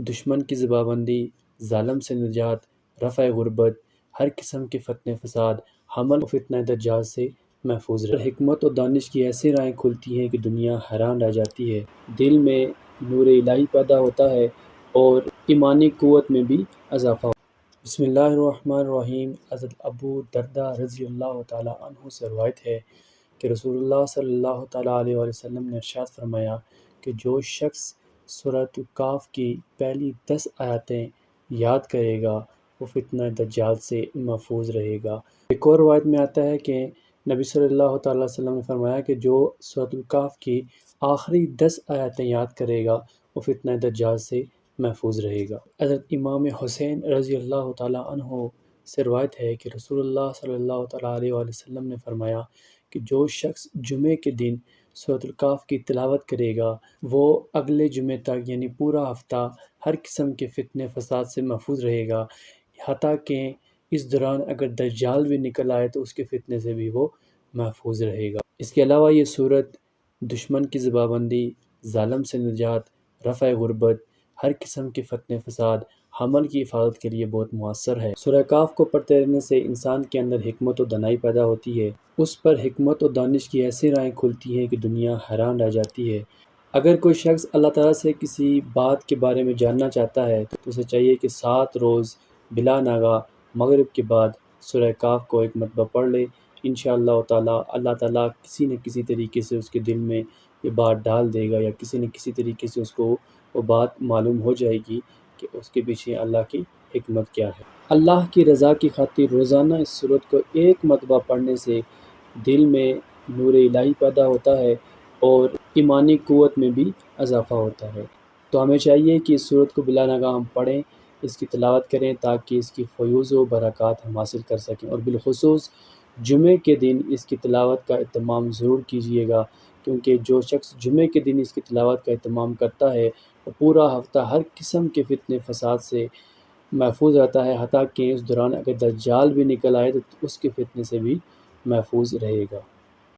دشمن کی زبابندی، ظالم سے نجات، رفع غربت، ہر قسم کے فتنے فساد، حمل و فتنہ دجال سے محفوظ رہے۔ حکمت و دانش کی ایسی راہیں کھلتی ہیں کہ دنیا حیران رہ جاتی ہے، دل میں نور الہی پیدا ہوتا ہے اور ایمانی قوت میں بھی اضافہ ہوتا ہے۔ بسم اللہ الرحمن الرحیم۔ حضرت ابو درداء رضی اللہ تعالیٰ عنہ سے روایت ہے کہ رسول اللہ صلی اللہ تعالیٰ علیہ وسلم نے ارشاد فرمایا کہ جو شخص سورۃ کہف کی پہلی 10 آیاتیں یاد کرے گا وہ فتنہ دجال سے محفوظ رہے گا۔ ایک اور روایت میں آتا ہے کہ نبی صلی اللہ تعالیٰ علیہ وسلم نے فرمایا کہ جو سورۃ کہف کی آخری 10 آیاتیں یاد کرے گا وہ فتنہ دجال سے محفوظ رہے گا۔ حضرت امام حسین رضی اللہ تعالیٰ عنہ سے روایت ہے کہ رسول اللہ صلی اللہ تعالیٰ علیہ وسلم نے فرمایا کہ جو شخص جمعے کے دن سورۃ الکہف کی تلاوت کرے گا وہ اگلے جمعے تک یعنی پورا ہفتہ ہر قسم کے فتنے فساد سے محفوظ رہے گا، حتیٰ کہ اس دوران اگر دجال بھی نکل آئے تو اس کے فتنے سے بھی وہ محفوظ رہے گا۔ اس کے علاوہ یہ صورت دشمن کی زبابندی، ظالم سے نجات، رفع غربت، ہر قسم کے فتنے فساد، حمل کی حفاظت کے لیے بہت مؤثر ہے۔ سورہ کہف کو پڑھتے رہنے سے انسان کے اندر حکمت و دانائی پیدا ہوتی ہے، اس پر حکمت و دانش کی ایسی راہیں کھلتی ہیں کہ دنیا حیران رہ جاتی ہے۔ اگر کوئی شخص اللہ تعالیٰ سے کسی بات کے بارے میں جاننا چاہتا ہے تو اسے چاہیے کہ 7 روز بلا ناغہ مغرب کے بعد سورہ کہف کو ایک مرتبہ پڑھ لے۔ انشاءاللہ تعالیٰ اللہ تعالیٰ کسی نہ کسی طریقے سے اس کے دل میں یہ بات ڈال دے گا، یا کسی نہ کسی طریقے سے اس کو وہ بات معلوم ہو جائے گی کہ اس کے پیچھے اللہ کی حکمت کیا ہے۔ اللہ کی رضا کی خاطر روزانہ اس سورت کو ایک مرتبہ پڑھنے سے دل میں نور الہی پیدا ہوتا ہے اور ایمانی قوت میں بھی اضافہ ہوتا ہے۔ تو ہمیں چاہیے کہ اس سورت کو بلا ناغہ ہم پڑھیں، اس کی تلاوت کریں تاکہ اس کی فیوز و برکات ہم حاصل کر سکیں، اور بالخصوص جمعے کے دن اس کی تلاوت کا اہتمام ضرور کیجیے گا، کیونکہ جو شخص جمعے کے دن اس کی تلاوت کا اہتمام کرتا ہے وہ پورا ہفتہ ہر قسم کے فتنے فساد سے محفوظ رہتا ہے، حتیٰ کہ اس دوران اگر دجال بھی نکل آئے تو اس کے فتنے سے بھی محفوظ رہے گا۔